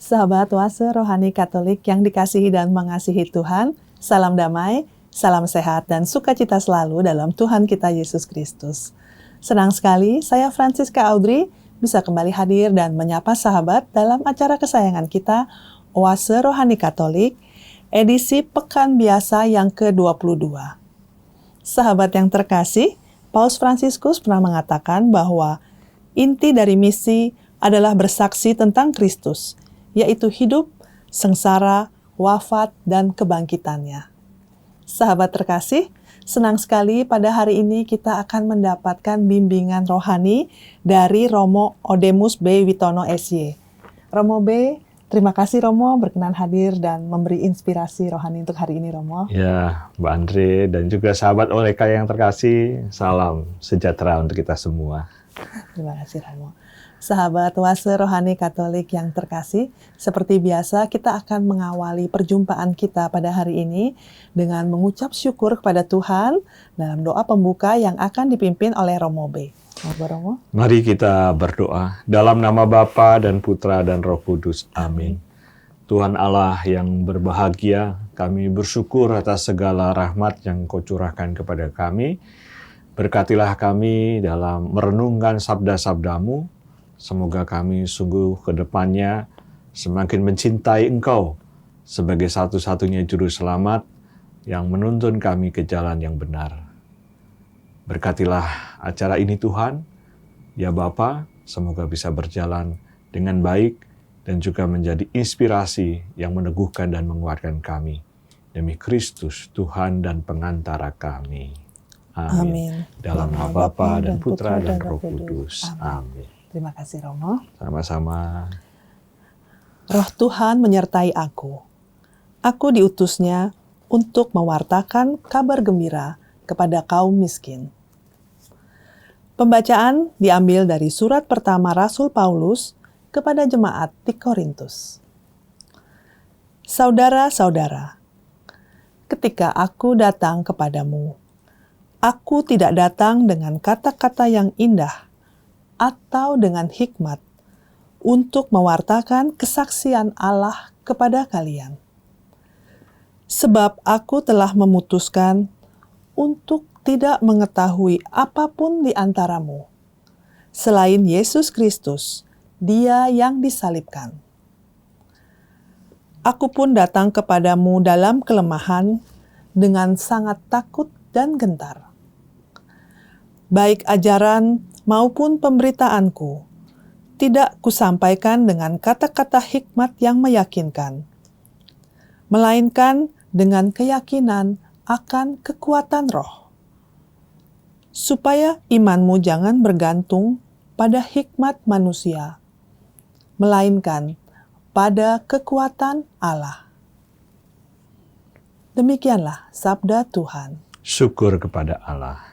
Sahabat Oase Rohani Katolik yang dikasihi dan mengasihi Tuhan, salam damai, salam sehat, dan sukacita selalu dalam Tuhan kita Yesus Kristus. Senang sekali saya Francisca Audrey bisa kembali hadir dan menyapa sahabat dalam acara kesayangan kita, Oase Rohani Katolik, edisi Pekan Biasa yang ke-22. Sahabat yang terkasih, Paus Fransiskus pernah mengatakan bahwa inti dari misi adalah bersaksi tentang Kristus, yaitu hidup, sengsara, wafat, dan kebangkitannya. Sahabat terkasih, senang sekali pada hari ini kita akan mendapatkan bimbingan rohani dari Romo Odemus B. Witono SY. Romo B, terima kasih Romo berkenan hadir dan memberi inspirasi rohani untuk hari ini Romo. Ya, Mbak Andre dan juga sahabat Oleka yang terkasih, salam sejahtera untuk kita semua. Terima kasih Romo. Sahabat Oase Rohani Katolik yang terkasih, seperti biasa kita akan mengawali perjumpaan kita pada hari ini dengan mengucap syukur kepada Tuhan dalam doa pembuka yang akan dipimpin oleh Romo B. Romo. Mari kita berdoa dalam nama Bapa dan Putra dan Roh Kudus. Amin. Tuhan Allah yang berbahagia, kami bersyukur atas segala rahmat yang Kau curahkan kepada kami. Berkatilah kami dalam merenungkan sabda-sabda-Mu. Semoga kami sungguh ke depannya semakin mencintai Engkau sebagai satu-satunya juru selamat yang menuntun kami ke jalan yang benar. Berkatilah acara ini Tuhan, ya Bapa, semoga bisa berjalan dengan baik dan juga menjadi inspirasi yang meneguhkan dan menguatkan kami. Demi Kristus, Tuhan dan pengantara kami. Amin. Dalam nama Bapa dan Putra dan Roh Kudus. Amin. Terima kasih Romo. Sama-sama. Roh Tuhan menyertai aku. Aku diutusnya untuk mewartakan kabar gembira kepada kaum miskin. Pembacaan diambil dari surat pertama Rasul Paulus kepada jemaat di Korintus. Saudara-saudara, ketika aku datang kepadamu, aku tidak datang dengan kata-kata yang indah atau dengan hikmat untuk mewartakan kesaksian Allah kepada kalian. Sebab aku telah memutuskan untuk tidak mengetahui apapun di antaramu, selain Yesus Kristus, Dia yang disalibkan. Aku pun datang kepadamu dalam kelemahan, dengan sangat takut dan gentar. Baik ajaran maupun pemberitaanku tidak kusampaikan dengan kata-kata hikmat yang meyakinkan, melainkan dengan keyakinan akan kekuatan roh, supaya imanmu jangan bergantung pada hikmat manusia, melainkan pada kekuatan Allah. Demikianlah sabda Tuhan. Syukur kepada Allah.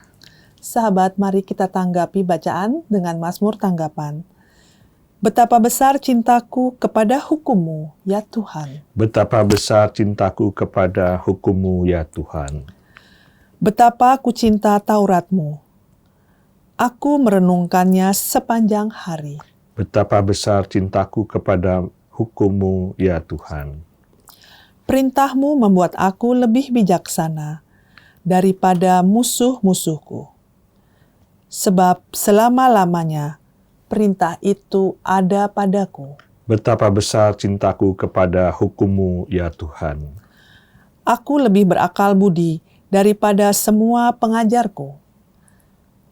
Sahabat, mari kita tanggapi bacaan dengan Mazmur tanggapan. Betapa besar cintaku kepada hukum-Mu, ya Tuhan. Betapa besar cintaku kepada hukum-Mu, ya Tuhan. Betapa ku cinta Taurat-Mu. Aku merenungkannya sepanjang hari. Betapa besar cintaku kepada hukum-Mu, ya Tuhan. Perintah-Mu membuat aku lebih bijaksana daripada musuh-musuhku. Sebab selama-lamanya perintah itu ada padaku. Betapa besar cintaku kepada hukum-Mu, ya Tuhan. Aku lebih berakal budi daripada semua pengajarku.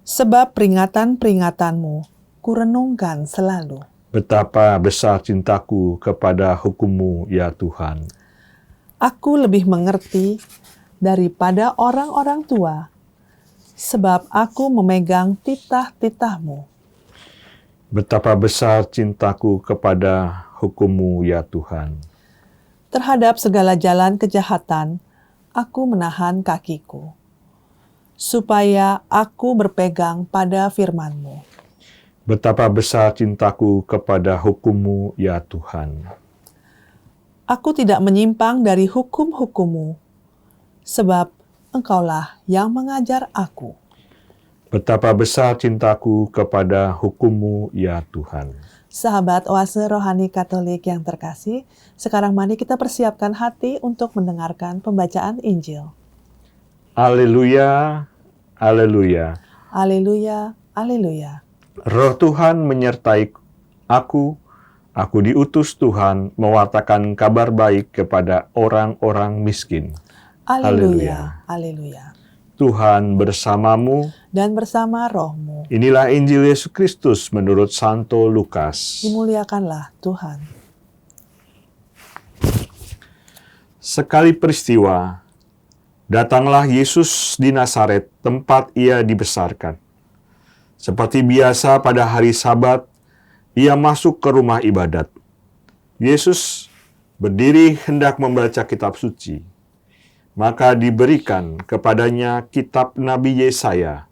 Sebab peringatan-peringatan-Mu kurenungkan selalu. Betapa besar cintaku kepada hukum-Mu, ya Tuhan. Aku lebih mengerti daripada orang-orang tua, sebab aku memegang titah-titah-Mu. Betapa besar cintaku kepada hukum-Mu, ya Tuhan. Terhadap segala jalan kejahatan, aku menahan kakiku, supaya aku berpegang pada firman-Mu. Betapa besar cintaku kepada hukum-Mu, ya Tuhan. Aku tidak menyimpang dari hukum-hukum-Mu, sebab Engkaulah yang mengajar aku. Betapa besar cintaku kepada hukum-Mu, ya Tuhan. Sahabat Oase Rohani Katolik yang terkasih, sekarang mari kita persiapkan hati untuk mendengarkan pembacaan Injil. Haleluya, haleluya. Haleluya, haleluya. Roh Tuhan menyertai aku diutus Tuhan mewartakan kabar baik kepada orang-orang miskin. Haleluya, haleluya. Tuhan bersamamu Dan bersama rohmu, Inilah Injil Yesus Kristus menurut Santo Lukas. dimuliakanlah Tuhan. Sekali peristiwa, datanglah Yesus di Nazaret, tempat ia dibesarkan. Seperti biasa pada hari Sabat, ia masuk ke rumah ibadat. Yesus berdiri hendak membaca kitab suci. Maka diberikan kepadanya kitab Nabi Yesaya.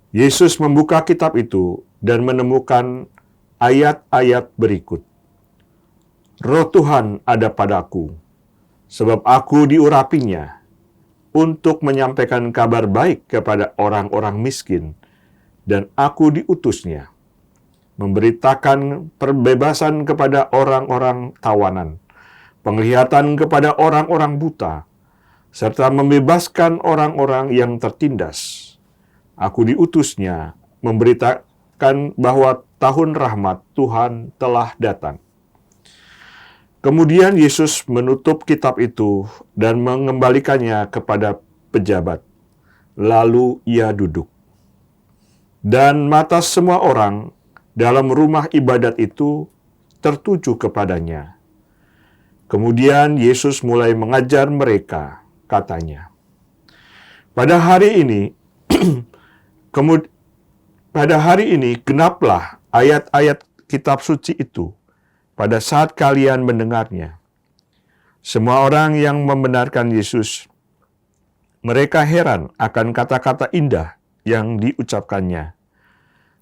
Yesus membuka kitab itu dan menemukan ayat-ayat berikut. Roh Tuhan ada padaku, sebab aku diurapinya untuk menyampaikan kabar baik kepada orang-orang miskin, dan aku diutusnya memberitakan perbebasan kepada orang-orang tawanan, penglihatan kepada orang-orang buta, serta membebaskan orang-orang yang tertindas. Aku diutusnya memberitakan bahwa tahun rahmat Tuhan telah datang. Kemudian Yesus menutup kitab itu dan mengembalikannya kepada pejabat. Lalu ia duduk. Dan mata semua orang dalam rumah ibadat itu tertuju kepadanya. Kemudian Yesus mulai mengajar mereka. Katanya, pada hari ini genaplah ayat-ayat kitab suci itu pada saat kalian mendengarnya. Semua orang yang membenarkan Yesus, mereka heran akan kata-kata indah yang diucapkannya.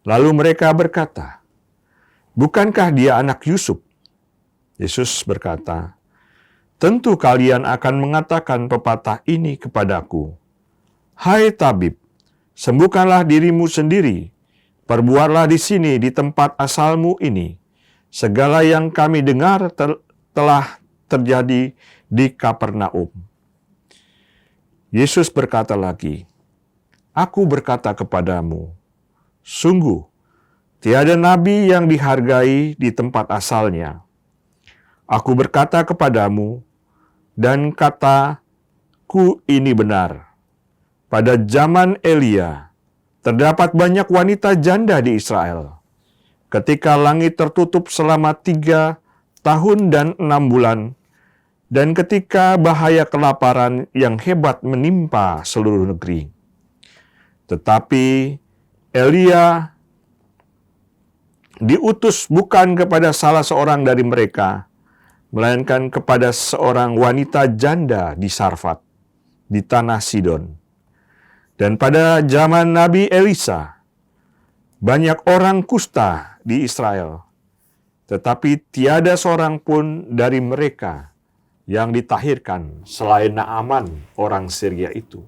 Lalu mereka berkata, bukankah dia anak Yusuf? Yesus berkata, tentu kalian akan mengatakan pepatah ini kepadaku. Hai tabib, sembuhkanlah dirimu sendiri. Perbuatlah di sini, di tempat asalmu ini. Segala yang kami dengar telah terjadi di Kapernaum. Yesus berkata lagi, aku berkata kepadamu, sungguh, tiada nabi yang dihargai di tempat asalnya. Aku berkata kepadamu, dan kataku ini benar. Pada zaman Elia, terdapat banyak wanita janda di Israel. Ketika langit tertutup selama 3 tahun dan 6 bulan, dan ketika bahaya kelaparan yang hebat menimpa seluruh negeri. Tetapi Elia diutus bukan kepada salah seorang dari mereka, melainkan kepada seorang wanita janda di Sarfat, di tanah Sidon. Dan pada zaman Nabi Elisa, banyak orang kusta di Israel, tetapi tiada seorang pun dari mereka yang ditahirkan selain Naaman, orang Syria itu.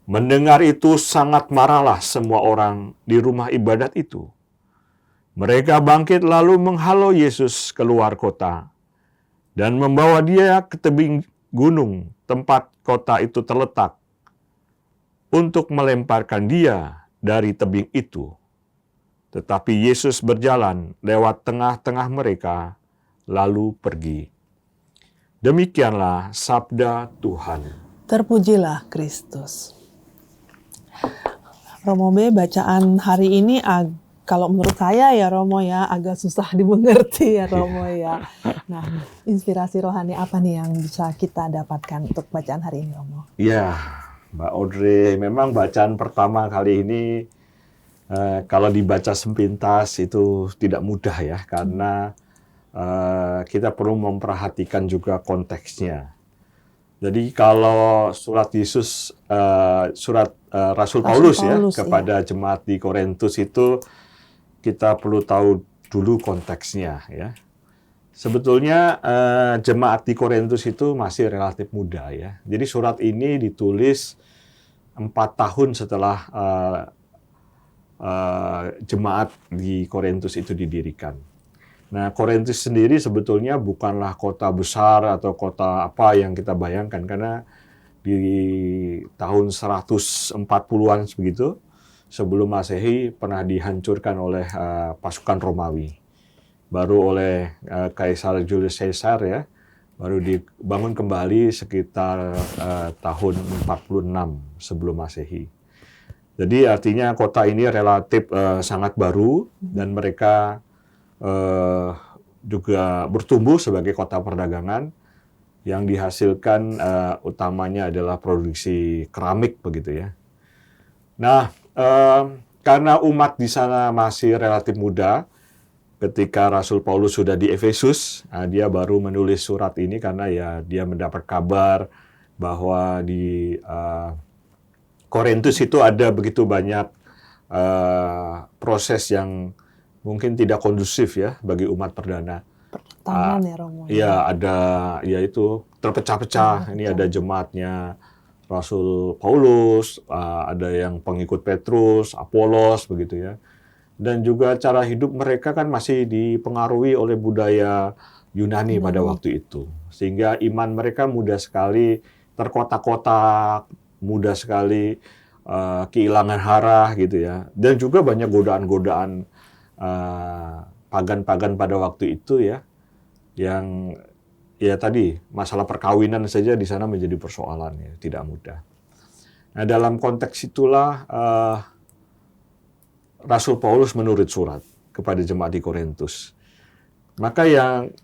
Mendengar itu sangat marahlah semua orang di rumah ibadat itu. Mereka bangkit lalu menghalau Yesus keluar kota dan membawa dia ke tebing gunung tempat kota itu terletak untuk melemparkan dia dari tebing itu. Tetapi Yesus berjalan lewat tengah-tengah mereka lalu pergi. Demikianlah sabda Tuhan. Terpujilah Kristus. Romo B, bacaan hari ini kalau menurut saya ya Romo ya, agak susah dimengerti ya Romo ya. Nah, inspirasi rohani apa nih yang bisa kita dapatkan untuk bacaan hari ini Romo? Ya, Mbak Audrey, memang bacaan pertama kali ini kalau dibaca sepintas itu tidak mudah ya, karena kita perlu memperhatikan juga konteksnya. Jadi kalau surat Yesus, Rasul Paulus ya kepada jemaat di Korintus itu, kita perlu tahu dulu konteksnya ya. Sebetulnya jemaat di Korintus itu masih relatif muda ya. Jadi surat ini ditulis 4 tahun setelah jemaat di Korintus itu didirikan. Nah, Korintus sendiri sebetulnya bukanlah kota besar atau kota apa yang kita bayangkan, karena di tahun 140-an begitu sebelum Masehi pernah dihancurkan oleh pasukan Romawi. Baru oleh Kaisar Julius Caesar ya, baru dibangun kembali sekitar tahun 46 sebelum Masehi. Jadi artinya kota ini relatif sangat baru, dan mereka juga bertumbuh sebagai kota perdagangan yang dihasilkan utamanya adalah produksi keramik begitu ya. Nah, karena umat di sana masih relatif muda, ketika Rasul Paulus sudah di Efesus, dia baru menulis surat ini karena ya dia mendapat kabar bahwa di Korintus itu ada begitu banyak proses yang mungkin tidak kondusif ya bagi umat perdana. Pertentangan ya Romo. Iya, ada ya itu terpecah-pecah. Ini ada jemaatnya Rasul Paulus, ada yang pengikut Petrus, Apolos begitu ya. Dan juga cara hidup mereka kan masih dipengaruhi oleh budaya Yunani pada waktu itu. Sehingga iman mereka mudah sekali terkotak-kotak, mudah sekali kehilangan arah gitu ya. Dan juga banyak godaan-godaan pagan-pagan pada waktu itu ya, yang ya tadi masalah perkawinan saja di sana menjadi persoalan ya, tidak mudah. Nah, dalam konteks itulah Rasul Paulus menulis surat kepada jemaat di Korintus. Maka yang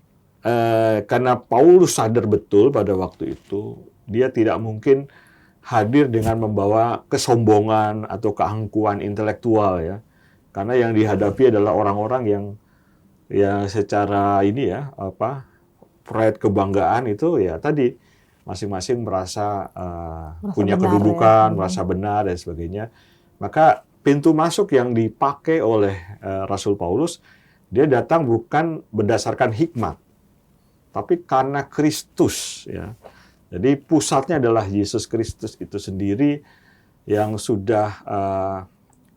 karena Paulus sadar betul pada waktu itu dia tidak mungkin hadir dengan membawa kesombongan atau keangkuhan intelektual ya. Karena yang dihadapi adalah orang-orang yang secara ini ya, pride kebanggaan itu ya tadi masing-masing merasa punya kedudukan, ya, merasa benar dan sebagainya. Maka pintu masuk yang dipakai oleh Rasul Paulus, dia datang bukan berdasarkan hikmat, tapi karena Kristus ya. Jadi pusatnya adalah Yesus Kristus itu sendiri yang sudah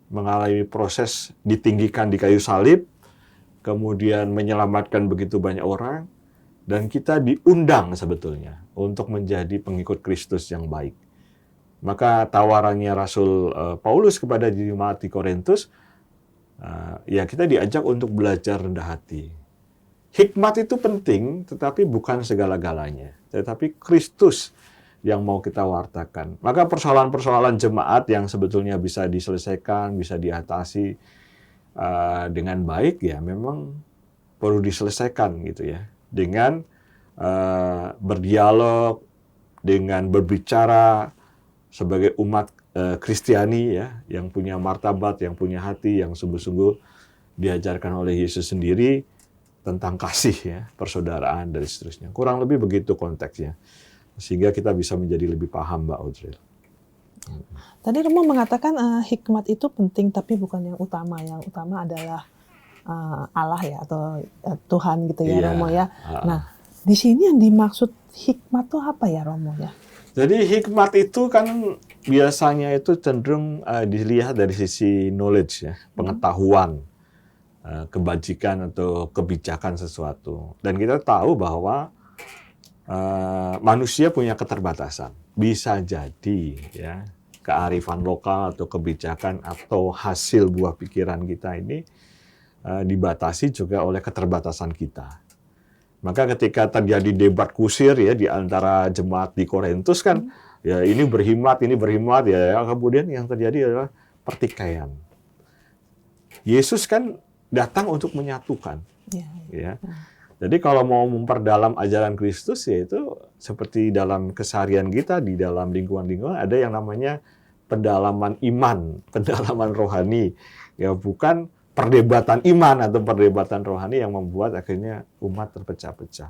mengalami proses ditinggikan di kayu salib, kemudian menyelamatkan begitu banyak orang, dan kita diundang sebetulnya untuk menjadi pengikut Kristus yang baik. Maka tawarannya Rasul Paulus kepada jemaat di Korintus, ya kita diajak untuk belajar rendah hati. Hikmat itu penting, tetapi bukan segala-galanya. Tetapi Kristus yang mau kita wartakan. Maka persoalan-persoalan jemaat yang sebetulnya bisa diselesaikan, bisa diatasi dengan baik, ya memang perlu diselesaikan gitu ya. Dengan berdialog, dengan berbicara sebagai umat Kristiani ya, yang punya martabat, yang punya hati, yang sungguh-sungguh diajarkan oleh Yesus sendiri tentang kasih ya, persaudaraan dan seterusnya. Kurang lebih begitu konteksnya. Sehingga kita bisa menjadi lebih paham, Mbak Audrey. Tadi Romo mengatakan hikmat itu penting, tapi bukan yang utama. Yang utama adalah Allah ya, atau Tuhan gitu ya, Romo ya. Nah, di sini yang dimaksud hikmat itu apa ya, Romo ya? Jadi hikmat itu kan biasanya itu cenderung dilihat dari sisi knowledge ya, pengetahuan, kebajikan atau kebijakan sesuatu. Dan kita tahu bahwa manusia punya keterbatasan. Bisa jadi ya kearifan lokal atau kebijakan atau hasil buah pikiran kita ini dibatasi juga oleh keterbatasan kita. Maka ketika terjadi debat kusir ya di antara jemaat di Korintus kan, ya ini berhikmat ya, kemudian yang terjadi adalah pertikaian. Yesus kan datang untuk menyatukan. Ya. Jadi kalau mau memperdalam ajaran Kristus, yaitu seperti dalam keseharian kita, di dalam lingkungan-lingkungan, ada yang namanya pendalaman iman, pendalaman rohani. Ya bukan perdebatan iman atau perdebatan rohani yang membuat akhirnya umat terpecah-pecah.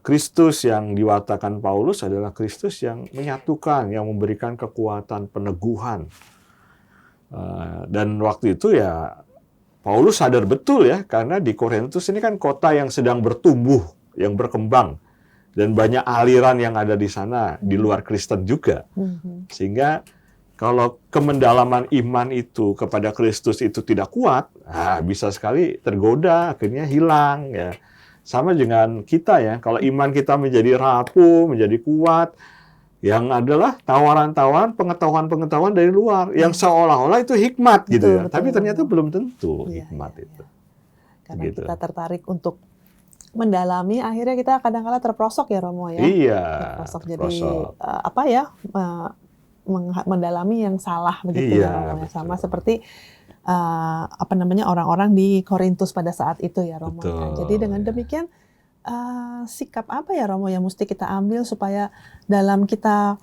Kristus yang diwartakan Paulus adalah Kristus yang menyatukan, yang memberikan kekuatan, peneguhan. Dan waktu itu ya Paulus sadar betul ya, karena di Korintus ini kan kota yang sedang bertumbuh, yang berkembang. Dan banyak aliran yang ada di sana, di luar Kristen juga. Sehingga Kalau kemendalaman iman itu kepada Kristus itu tidak kuat, bisa sekali tergoda, akhirnya hilang ya. Sama dengan kita ya, kalau iman kita menjadi rapuh, menjadi kuat, yang adalah tawaran-tawaran, pengetahuan-pengetahuan dari luar, yang seolah-olah itu hikmat gitu ya. Betul, Tapi ternyata belum tentu Iya, hikmat iya, itu. Karena Gitu. kita tertarik untuk mendalami, akhirnya kita kadang-kala terprosok ya Romo ya. Iya, Terprosok jadi terprosok. mendalami yang salah begitu Iya, ya Romo. Sama betul. seperti orang-orang di Korintus pada saat itu ya Romo. Ya. Betul, Jadi dengan ya. demikian sikap apa ya Romo yang mesti kita ambil supaya dalam kita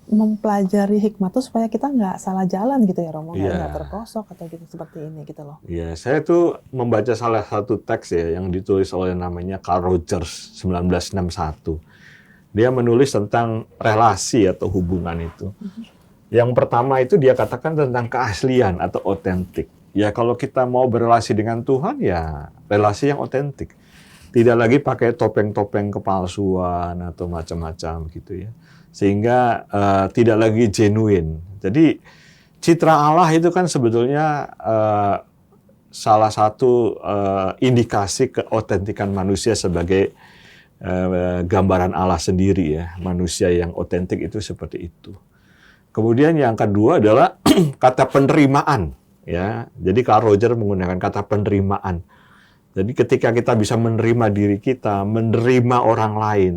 mempelajari hikmat itu supaya kita nggak salah jalan gitu ya Romo, Iya. nggak terprosok atau gitu seperti ini gitu loh. Ya, saya tuh membaca salah satu teks ya yang ditulis oleh namanya Carl Rogers 1961. Dia menulis tentang relasi atau hubungan itu. Yang pertama itu dia katakan tentang keaslian atau otentik. Ya kalau kita mau berelasi dengan Tuhan ya relasi yang otentik. Tidak lagi pakai topeng-topeng kepalsuan atau macam-macam gitu ya. Sehingga tidak lagi genuine. Jadi citra Allah itu kan sebetulnya salah satu indikasi keotentikan manusia sebagai gambaran Allah sendiri ya. Manusia yang otentik itu seperti itu. Kemudian yang kedua adalah kata penerimaan ya. Jadi Carl Rogers menggunakan kata penerimaan. Jadi ketika kita bisa menerima diri kita, menerima orang lain,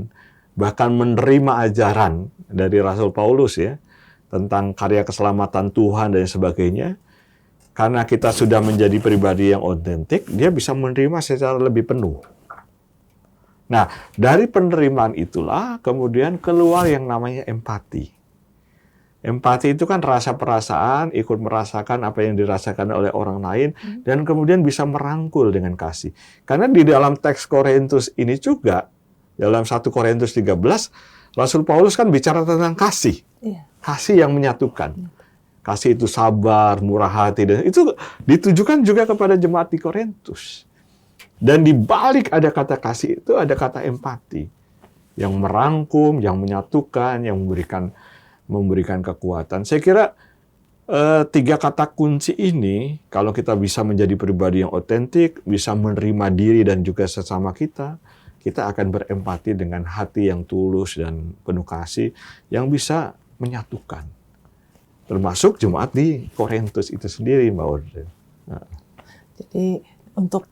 bahkan menerima ajaran dari Rasul Paulus ya tentang karya keselamatan Tuhan dan sebagainya, karena kita sudah menjadi pribadi yang otentik, dia bisa menerima secara lebih penuh. Nah, dari penerimaan itulah kemudian keluar yang namanya empati. Empati itu kan rasa perasaan, ikut merasakan apa yang dirasakan oleh orang lain, dan kemudian bisa merangkul dengan kasih. Karena di dalam teks Korintus ini juga, dalam 1 Korintus 13, Rasul Paulus kan bicara tentang kasih. Iya. Kasih yang menyatukan. Kasih itu sabar, murah hati, dan itu ditujukan juga kepada jemaat di Korintus. Dan di balik ada kata kasih itu ada kata empati. Yang merangkum, yang menyatukan, yang memberikan kekuatan. Saya kira 3 kata kunci ini, kalau kita bisa menjadi pribadi yang otentik, bisa menerima diri dan juga sesama kita akan berempati dengan hati yang tulus dan penuh kasih, yang bisa menyatukan. Termasuk jemaat di Korintus itu sendiri, Mbak Audrey. Jadi untuk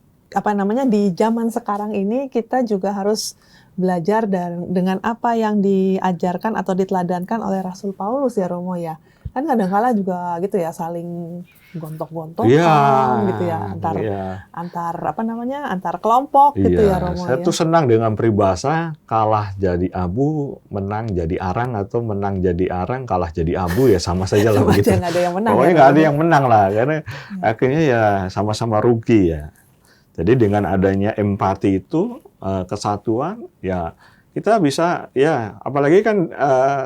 di zaman sekarang ini kita juga harus belajar dengan apa yang diajarkan atau diteladankan oleh Rasul Paulus ya Romo ya. Kan kadang-kala juga gitu ya saling gontok-gontokan gitu ya antar kelompok gitu ya Romo Saya ya. tuh senang dengan peribahasa kalah jadi abu, menang jadi arang, atau menang jadi arang, kalah jadi abu, ya sama saja lah begitu. Nggak ada yang menang. Pokoknya nggak ada yang menang lah, karena akhirnya ya sama-sama rugi ya. Jadi dengan adanya empati itu, kesatuan, ya kita bisa, ya apalagi kan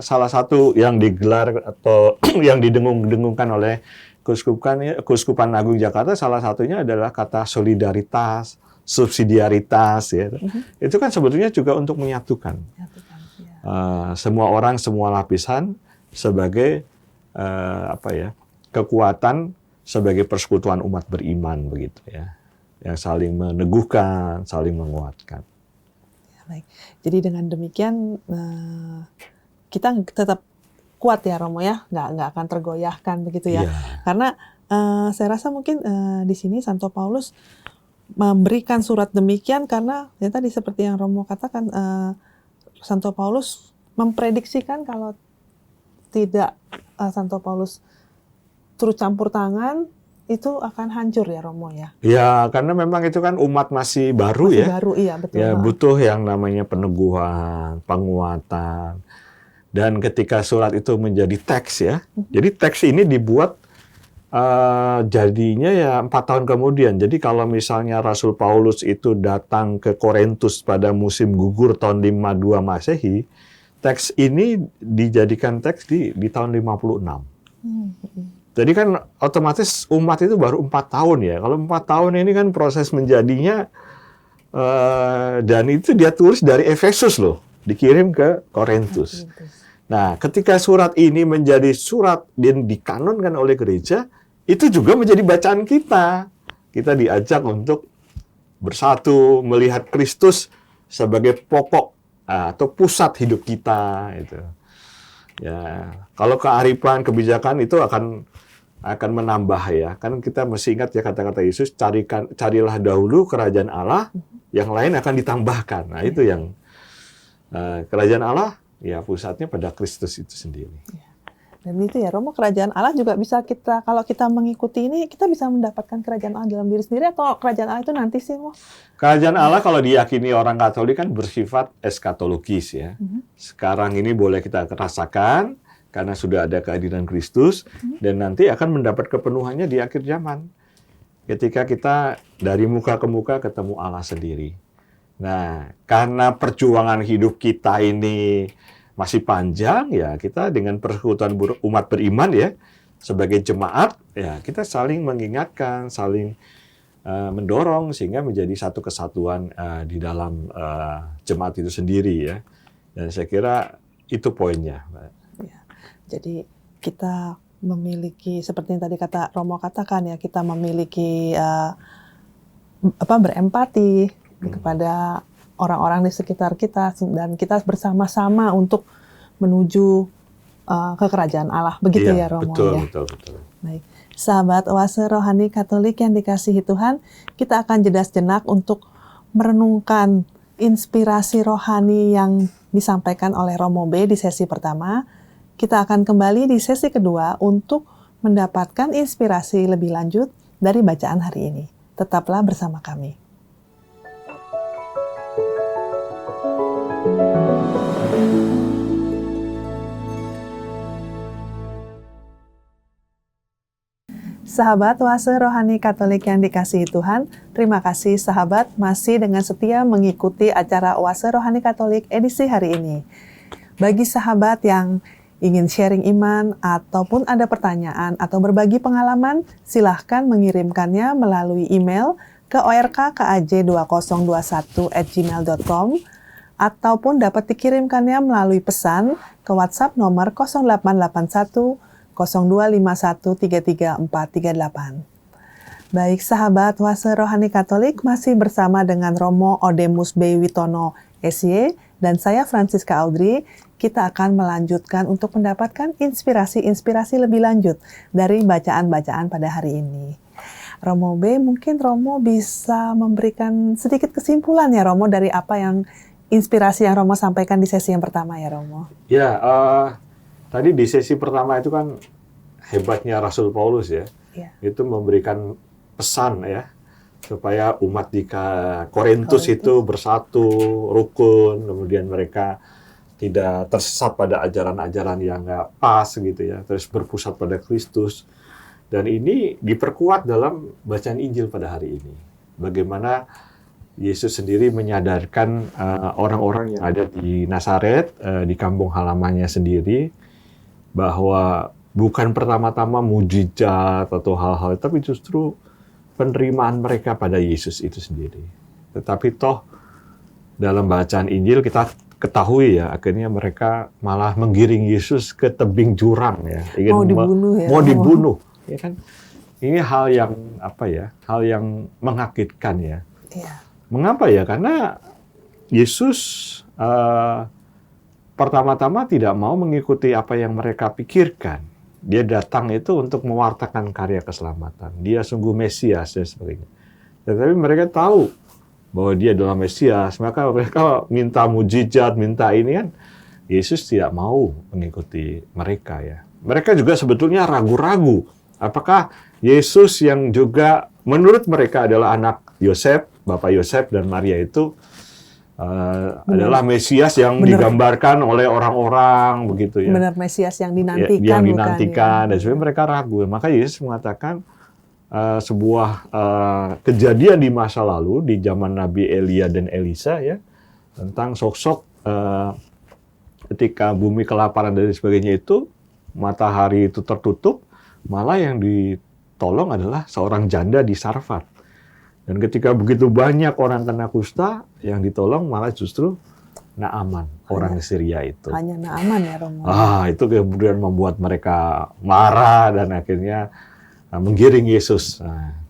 salah satu yang digelar atau yang didengung-dengungkan oleh Keuskupan Agung Jakarta, salah satunya adalah kata solidaritas, subsidiaritas, ya. Itu kan sebetulnya juga untuk menyatukan semua orang, semua lapisan sebagai kekuatan sebagai persekutuan umat beriman begitu ya. Yang saling meneguhkan, saling menguatkan. Ya, baik. Jadi dengan demikian kita tetap kuat ya Romo ya, nggak akan tergoyahkan begitu ya. Yeah. Karena saya rasa mungkin di sini Santo Paulus memberikan surat demikian karena ya tadi seperti yang Romo katakan, Santo Paulus memprediksikan kalau tidak Santo Paulus turut campur tangan, itu akan hancur ya Romo ya. Ya, karena memang itu kan umat masih baru ya. Baru, iya betul. Ya, butuh yang namanya peneguhan, penguatan. Dan ketika surat itu menjadi teks ya. Jadi teks ini dibuat jadinya ya 4 tahun kemudian. Jadi kalau misalnya Rasul Paulus itu datang ke Korintus pada musim gugur tahun 52 Masehi, teks ini dijadikan teks di tahun 56. Jadi kan otomatis umat itu baru 4 tahun ya. Kalau 4 tahun ini kan proses menjadinya, dan itu dia tulis dari Efesus loh, dikirim ke Korintus. Nah, ketika surat ini menjadi surat yang dikanonkan oleh gereja, itu juga menjadi bacaan kita. Kita diajak untuk bersatu, melihat Kristus sebagai pokok atau pusat hidup kita. Itu. Ya, kalau kearifan, kebijakan itu akan menambah ya. Kan kita mesti ingat ya kata-kata Yesus, carilah dahulu kerajaan Allah, yang lain akan ditambahkan. Nah, itu yang kerajaan Allah ya pusatnya pada Kristus itu sendiri. Dan itu ya Romo, kerajaan Allah juga bisa kita, kalau kita mengikuti ini, kita bisa mendapatkan kerajaan Allah dalam diri sendiri, atau kerajaan Allah itu nanti sih, Romo? Kerajaan Allah kalau diyakini orang Katolik kan bersifat eskatologis ya. Sekarang ini boleh kita rasakan karena sudah ada kehadiran Kristus, dan nanti akan mendapat kepenuhannya di akhir zaman. Ketika kita dari muka ke muka ketemu Allah sendiri. Nah, karena perjuangan hidup kita ini masih panjang ya, kita dengan persekutuan umat beriman ya, sebagai jemaat ya, kita saling mengingatkan, saling mendorong sehingga menjadi satu kesatuan di dalam jemaat itu sendiri ya. Dan saya kira itu poinnya. Ya. Jadi kita memiliki, seperti yang tadi kata Romo katakan ya, kita memiliki berempati kepada orang-orang di sekitar kita, dan kita bersama-sama untuk menuju ke kerajaan Allah. Begitu ya Romo ya. Betul. Baik. Sahabat Oase Rohani Katolik yang dikasihi Tuhan, kita akan jeda sejenak untuk merenungkan inspirasi rohani yang disampaikan oleh Romo B di sesi pertama. Kita akan kembali di sesi kedua untuk mendapatkan inspirasi lebih lanjut dari bacaan hari ini. Tetaplah bersama kami. Sahabat Oase Rohani Katolik yang dikasihi Tuhan, terima kasih sahabat masih dengan setia mengikuti acara Oase Rohani Katolik edisi hari ini. Bagi sahabat yang ingin sharing iman ataupun ada pertanyaan atau berbagi pengalaman, silahkan mengirimkannya melalui email ke orkkaj2021@gmail.com ataupun dapat dikirimkannya melalui pesan ke WhatsApp nomor 0881 0251 33438. Baik sahabat Oase Rohani Katolik, masih bersama dengan Romo Odemus B. Witono, SY, dan saya Francisca Audrey. Kita akan melanjutkan untuk mendapatkan inspirasi-inspirasi lebih lanjut dari bacaan-bacaan pada hari ini. Romo B, mungkin Romo bisa memberikan sedikit kesimpulan ya Romo dari apa yang inspirasi yang Romo sampaikan di sesi yang pertama ya Romo. Ya, tadi di sesi pertama itu kan hebatnya Rasul Paulus ya, itu memberikan pesan ya, supaya umat di Korintus itu bersatu, rukun, kemudian mereka tidak tersesat pada ajaran-ajaran yang nggak pas gitu ya, terus berpusat pada Kristus. Dan ini diperkuat dalam bacaan Injil pada hari ini. Bagaimana Yesus sendiri menyadarkan orang-orang yang ada di Nazaret, di kampung halamannya sendiri, bahwa bukan pertama-tama mujizat atau hal-hal, tapi justru penerimaan mereka pada Yesus itu sendiri. Tetapi toh dalam bacaan Injil kita ketahui ya, akhirnya mereka malah menggiring Yesus ke tebing jurang ya, ingin mau dibunuh, ya kan? Ini hal yang hal yang mengagetkan ya. Mengapa ya? Karena Yesus pertama-tama tidak mau mengikuti apa yang mereka pikirkan. Dia datang itu untuk mewartakan karya keselamatan. Dia sungguh Mesias dan sebagainya. Tetapi mereka tahu bahwa dia adalah Mesias, maka mereka minta mujizat, minta ini kan. Yesus tidak mau mengikuti mereka ya. Mereka juga sebetulnya ragu-ragu. Apakah Yesus yang juga menurut mereka adalah anak Yosef, Bapak Yosef dan Maria itu adalah Mesias yang digambarkan oleh orang-orang begitu ya. Benar, Mesias yang dinantikan. Yang dinantikan, dan sebenarnya mereka ragu. Maka Yesus mengatakan sebuah kejadian di masa lalu di zaman Nabi Elia dan Elisa ya, tentang sosok ketika bumi kelaparan dan sebagainya itu, matahari itu tertutup, malah yang ditolong adalah seorang janda di Sarfat. Dan ketika begitu banyak orang kena kusta, yang ditolong malah justru Naaman, orang Syria itu. Hanya Naaman ya, Romo. Itu kemudian membuat mereka marah dan akhirnya menggiring Yesus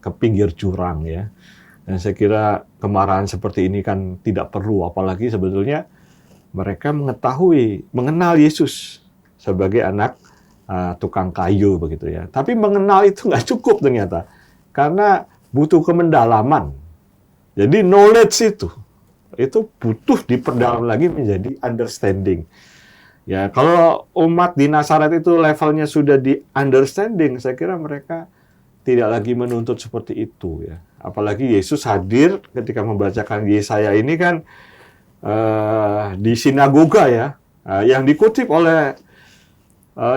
ke pinggir jurang ya. Dan saya kira kemarahan seperti ini kan tidak perlu, apalagi sebetulnya mereka mengenal Yesus sebagai anak tukang kayu begitu ya. Tapi mengenal itu nggak cukup ternyata, karena butuh kemendalaman. Jadi knowledge itu butuh diperdalam lagi menjadi understanding. Ya, kalau umat di Nazaret itu levelnya sudah di understanding, saya kira mereka tidak lagi menuntut seperti itu ya. Apalagi Yesus hadir ketika membacakan Yesaya ini kan di sinagoga ya. Yang dikutip oleh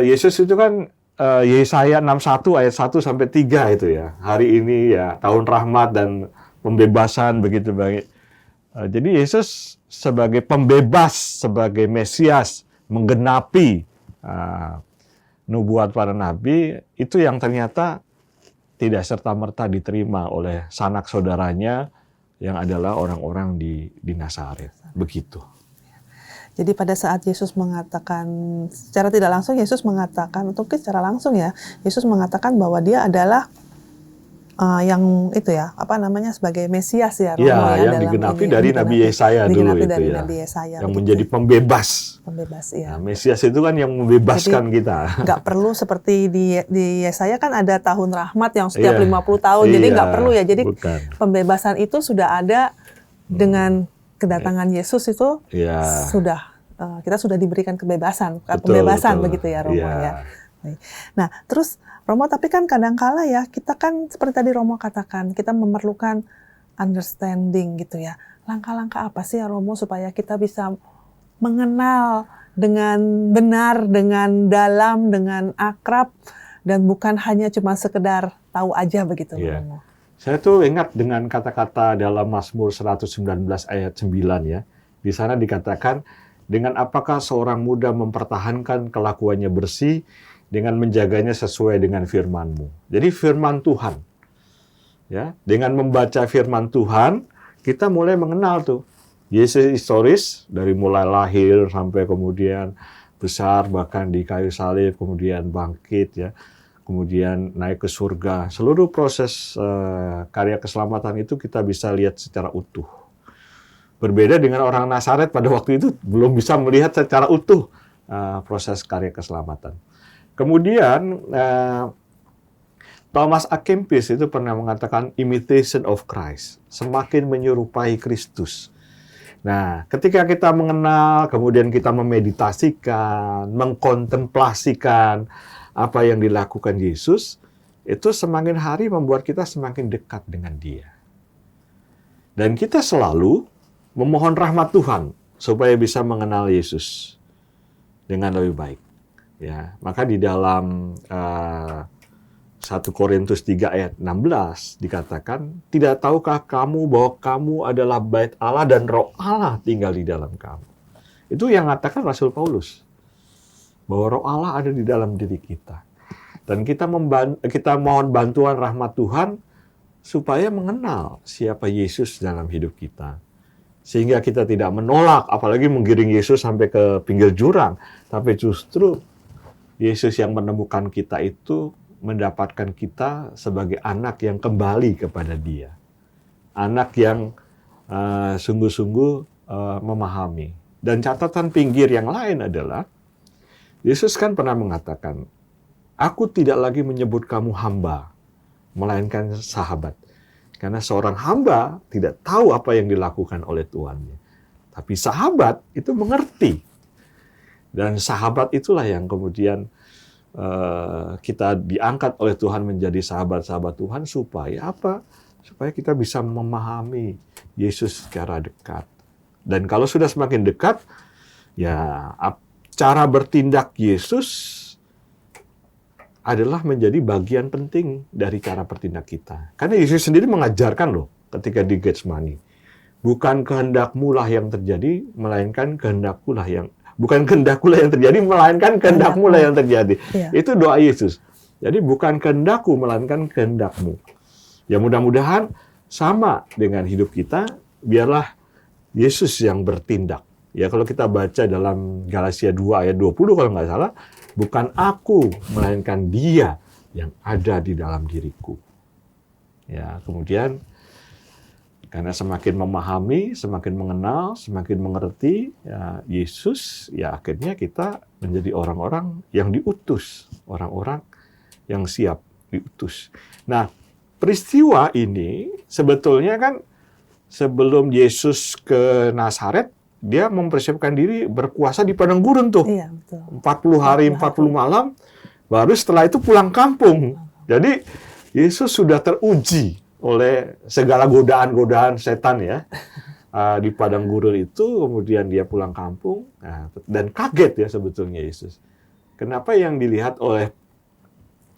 Yesus itu kan Yesaya 61 ayat 1 sampai 3 itu ya. Hari ini ya tahun rahmat dan pembebasan begitu baik. Jadi Yesus sebagai pembebas, sebagai Mesias, menggenapi nubuat para nabi, itu yang ternyata tidak serta-merta diterima oleh sanak saudaranya yang adalah orang-orang di Nazaret. Begitu. Jadi pada saat Yesus mengatakan, secara tidak langsung Yesus mengatakan, atau secara langsung ya, Yesus mengatakan bahwa dia adalah yang itu ya, sebagai Mesias ya, Romo ya, yang digenapi dari Nabi Yesaya dulu itu dari ya. Nabi Yesaya, yang menjadi pembebas. Ya. Nah, Mesias itu kan yang membebaskan kita. Nggak perlu seperti di Yesaya kan ada tahun rahmat yang setiap 50 tahun, jadi nggak perlu ya. Jadi pembebasan itu sudah ada dengan kedatangan Yesus itu sudah kita sudah diberikan kebebasan, pembebasan begitu ya, Romo ya. Nah, terus Romo, tapi kan kadang-kala ya, kita kan seperti tadi Romo katakan, kita memerlukan understanding gitu ya. Langkah-langkah apa sih ya, Romo, supaya kita bisa mengenal dengan benar, dengan dalam, dengan akrab, dan bukan hanya cuma sekedar tahu aja begitu, Romo. Saya tuh ingat dengan kata-kata dalam Mazmur 119 ayat 9 ya. Di sana dikatakan, dengan apakah seorang muda mempertahankan kelakuannya bersih, dengan menjaganya sesuai dengan firman-Mu. Jadi firman Tuhan. Ya, dengan membaca firman Tuhan, kita mulai mengenal tuh Yesus historis dari mulai lahir sampai kemudian besar bahkan di kayu salib, kemudian bangkit ya. Kemudian naik ke surga. Seluruh proses karya keselamatan itu kita bisa lihat secara utuh. Berbeda dengan orang Nazaret pada waktu itu belum bisa melihat secara utuh proses karya keselamatan. Kemudian Thomas A. Kempis itu pernah mengatakan imitation of Christ, semakin menyerupai Kristus. Nah, ketika kita mengenal, kemudian kita memeditasikan, mengkontemplasikan apa yang dilakukan Yesus, itu semakin hari membuat kita semakin dekat dengan Dia. Dan kita selalu memohon rahmat Tuhan supaya bisa mengenal Yesus dengan lebih baik. Ya, maka di dalam 1 Korintus 3 ayat 16 dikatakan, tidak tahukah kamu bahwa kamu adalah bait Allah dan Roh Allah tinggal di dalam kamu. Itu yang mengatakan Rasul Paulus, bahwa Roh Allah ada di dalam diri kita. Dan kita mohon bantuan rahmat Tuhan supaya mengenal siapa Yesus dalam hidup kita. Sehingga kita tidak menolak, apalagi menggiring Yesus sampai ke pinggir jurang, tapi justru Yesus yang menemukan kita itu mendapatkan kita sebagai anak yang kembali kepada Dia. Anak yang sungguh-sungguh memahami. Dan catatan pinggir yang lain adalah, Yesus kan pernah mengatakan, aku tidak lagi menyebut kamu hamba, melainkan sahabat. Karena seorang hamba tidak tahu apa yang dilakukan oleh tuannya. Tapi sahabat itu mengerti. Dan sahabat itulah yang kemudian kita diangkat oleh Tuhan menjadi sahabat-sahabat Tuhan supaya apa? Supaya kita bisa memahami Yesus secara dekat. Dan kalau sudah semakin dekat, ya cara bertindak Yesus adalah menjadi bagian penting dari cara bertindak kita. Karena Yesus sendiri mengajarkan loh ketika di Getsemani. Bukan kehendakmu lah yang terjadi, melainkan kehendakku lah yang bukan kehendakku lah yang terjadi, melainkan kehendakmu lah yang terjadi. Ya. Itu doa Yesus. Jadi bukan kehendakku, melainkan kehendakmu. Ya mudah-mudahan sama dengan hidup kita, biarlah Yesus yang bertindak Ya kalau kita baca dalam Galatia 2 ayat 20 kalau nggak salah, bukan aku, melainkan Dia yang ada di dalam diriku. Ya, kemudian karena semakin memahami, semakin mengenal, semakin mengerti ya, Yesus, ya akhirnya kita menjadi orang-orang yang diutus, orang-orang yang siap diutus. Nah, peristiwa ini sebetulnya kan sebelum Yesus ke Nazaret, dia mempersiapkan diri berpuasa di padang gurun tuh. Iya, betul. 40 hari, 40 malam, baru setelah itu pulang kampung. Jadi Yesus sudah teruji oleh segala godaan-godaan setan ya. Di padang gurun itu, kemudian dia pulang kampung, dan kaget ya sebetulnya Yesus. Kenapa yang dilihat oleh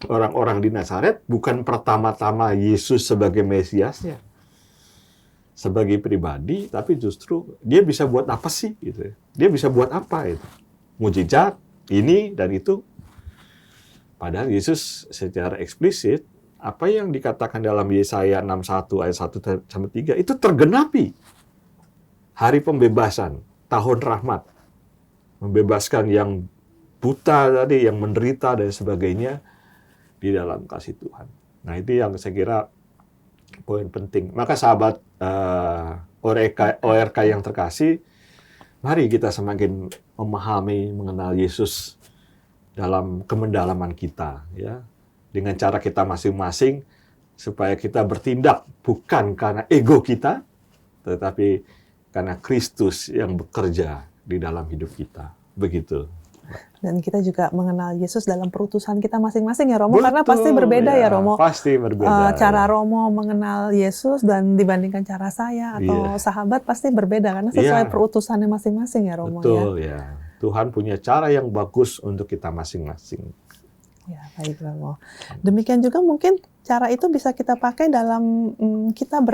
orang-orang di Nazaret bukan pertama-tama Yesus sebagai Mesiasnya, sebagai pribadi, tapi justru dia bisa buat apa sih gitu. Dia bisa buat apa itu? Mujizat ini dan itu. Padahal Yesus secara eksplisit apa yang dikatakan dalam Yesaya 61 ayat 1 sampai 3 itu tergenapi. Hari pembebasan, tahun rahmat. Membebaskan yang buta tadi, yang menderita dan sebagainya di dalam kasih Tuhan. Nah, itu yang saya kira poin penting. Maka sahabat ORK yang terkasih, mari kita semakin memahami, mengenal Yesus dalam kemendalaman kita, ya, dengan cara kita masing-masing, supaya kita bertindak bukan karena ego kita, tetapi karena Kristus yang bekerja di dalam hidup kita. Begitu. Dan kita juga mengenal Yesus dalam perutusan kita masing-masing ya Romo, Betul, karena pasti berbeda ya Romo. Pasti berbeda. Cara Romo mengenal Yesus dan dibandingkan cara saya atau sahabat pasti berbeda karena sesuai perutusannya masing-masing ya Romo. Betul ya. Tuhan punya cara yang bagus untuk kita masing-masing. Ya, baik Romo. Demikian juga mungkin cara itu bisa kita pakai dalam kita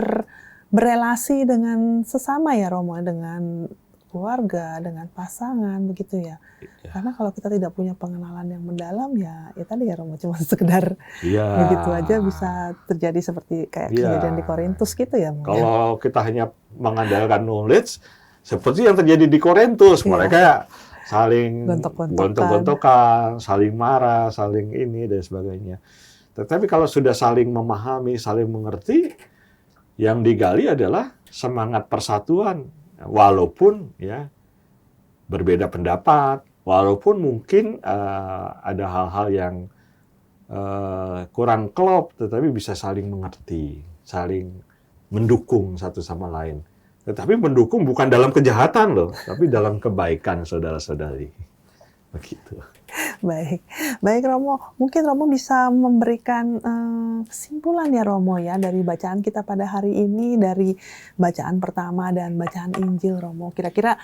berelasi dengan sesama ya Romo, dengan keluarga, dengan pasangan, begitu ya. Karena kalau kita tidak punya pengenalan yang mendalam ya tadi ya Romo, cuma sekedar begitu aja bisa terjadi seperti kayak kejadian di Korintus gitu ya. Kalau kita hanya mengandalkan knowledge, seperti yang terjadi di Korintus, mereka saling gontok-gontokan, saling marah, saling ini dan sebagainya. Tetapi kalau sudah saling memahami, saling mengerti, yang digali adalah semangat persatuan. Walaupun ya berbeda pendapat, walaupun mungkin ada hal-hal yang kurang klop, tetapi bisa saling mengerti, saling mendukung satu sama lain. Tetapi mendukung bukan dalam kejahatan loh, tapi dalam kebaikan saudara-saudari. Begitu. Baik Romo. Mungkin Romo bisa memberikan kesimpulan ya Romo ya dari bacaan kita pada hari ini, dari bacaan pertama dan bacaan Injil Romo. Kira-kira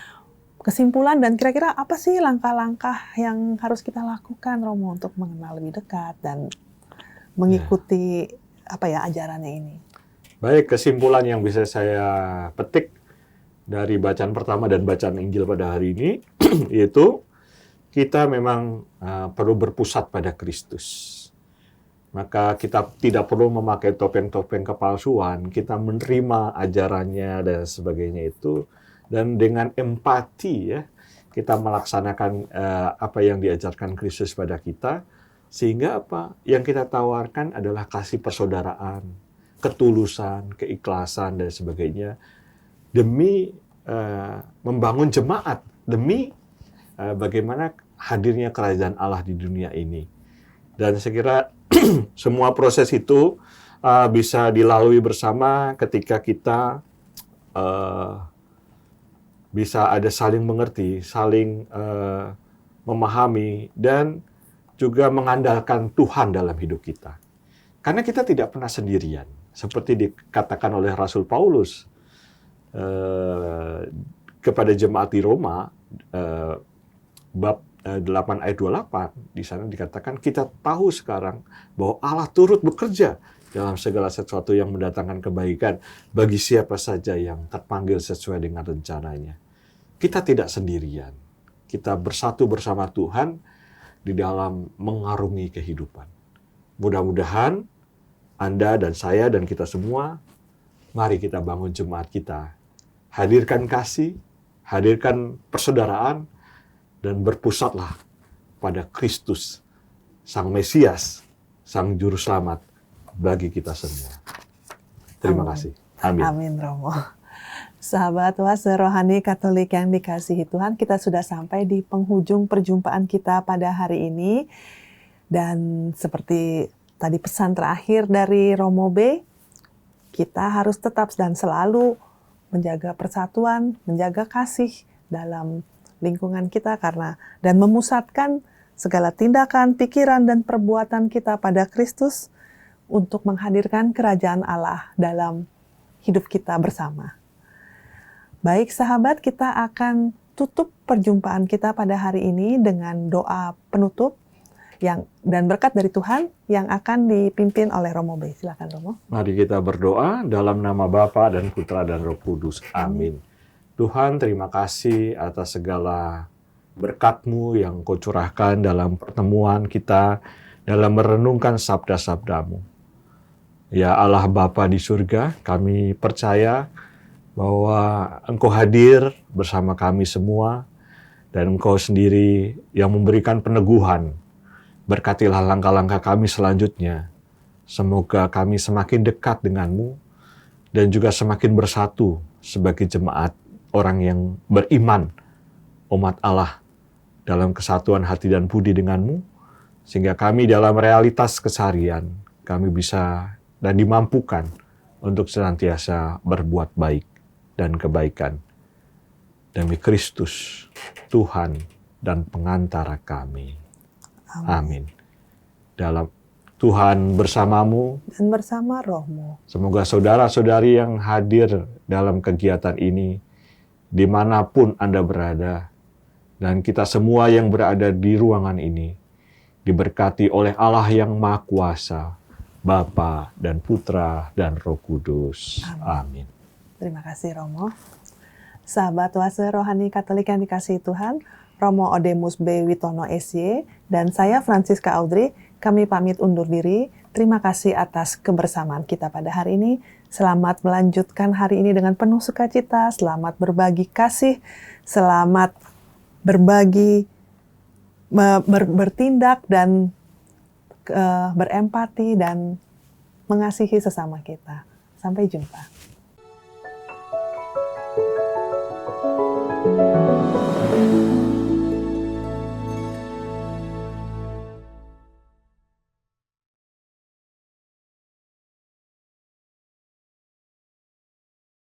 kesimpulan dan kira-kira apa sih langkah-langkah yang harus kita lakukan Romo untuk mengenal lebih dekat dan mengikuti ajarannya ini. Baik, kesimpulan yang bisa saya petik dari bacaan pertama dan bacaan Injil pada hari ini yaitu kita memang perlu berpusat pada Kristus. Maka kita tidak perlu memakai topeng-topeng kepalsuan, kita menerima ajarannya dan sebagainya itu, dan dengan empati ya, kita melaksanakan apa yang diajarkan Kristus pada kita, sehingga apa yang kita tawarkan adalah kasih persaudaraan, ketulusan, keikhlasan dan sebagainya, demi membangun jemaat, demi bagaimana hadirnya kerajaan Allah di dunia ini. Dan saya kira semua proses itu bisa dilalui bersama ketika kita bisa ada saling mengerti, saling memahami, dan juga mengandalkan Tuhan dalam hidup kita. Karena kita tidak pernah sendirian. Seperti dikatakan oleh Rasul Paulus kepada jemaat di Roma, bab 8 ayat 28, di sana dikatakan kita tahu sekarang bahwa Allah turut bekerja dalam segala sesuatu yang mendatangkan kebaikan bagi siapa saja yang terpanggil sesuai dengan rencananya. Kita tidak sendirian. Kita bersatu bersama Tuhan di dalam mengarungi kehidupan. Mudah-mudahan Anda dan saya dan kita semua, mari kita bangun jemaat kita. Hadirkan kasih, hadirkan persaudaraan, dan berpusatlah pada Kristus, Sang Mesias, Sang Juru Selamat bagi kita semua. Terima kasih. Amin. Amin, Romo. Sahabat Oase Rohani Katolik yang dikasihi Tuhan, kita sudah sampai di penghujung perjumpaan kita pada hari ini. Dan seperti tadi pesan terakhir dari Romo B, kita harus tetap dan selalu menjaga persatuan, menjaga kasih dalam lingkungan kita dan memusatkan segala tindakan, pikiran, dan perbuatan kita pada Kristus untuk menghadirkan kerajaan Allah dalam hidup kita bersama. Baik sahabat, kita akan tutup perjumpaan kita pada hari ini dengan doa penutup dan berkat dari Tuhan yang akan dipimpin oleh Romo B. Silakan Romo. Mari kita berdoa dalam nama Bapa dan Putra dan Roh Kudus. Amin. Tuhan, terima kasih atas segala berkat-Mu yang Kau curahkan dalam pertemuan kita, dalam merenungkan sabda-sabda-Mu. Ya Allah Bapa di surga, kami percaya bahwa Engkau hadir bersama kami semua, dan Engkau sendiri yang memberikan peneguhan. Berkatilah langkah-langkah kami selanjutnya. Semoga kami semakin dekat dengan-Mu, dan juga semakin bersatu sebagai jemaat orang yang beriman, umat Allah, dalam kesatuan hati dan budi dengan-Mu, sehingga kami dalam realitas keseharian, kami bisa dan dimampukan untuk senantiasa berbuat baik dan kebaikan. Demi Kristus, Tuhan dan pengantara kami. Amin. Dalam Tuhan bersamamu dan bersama rohmu. Semoga saudara-saudari yang hadir dalam kegiatan ini, dimanapun Anda berada, dan kita semua yang berada di ruangan ini, diberkati oleh Allah yang Maha Kuasa, Bapa dan Putra dan Roh Kudus. Amin. Terima kasih Romo. Sahabat Oase Rohani Katolik yang dikasihi Tuhan, Romo Odemus B. Witono SY, dan saya Francisca Audrey, kami pamit undur diri. Terima kasih atas kebersamaan kita pada hari ini. Selamat melanjutkan hari ini dengan penuh sukacita, selamat berbagi kasih, selamat berbagi, bertindak dan berempati dan mengasihi sesama kita. Sampai jumpa.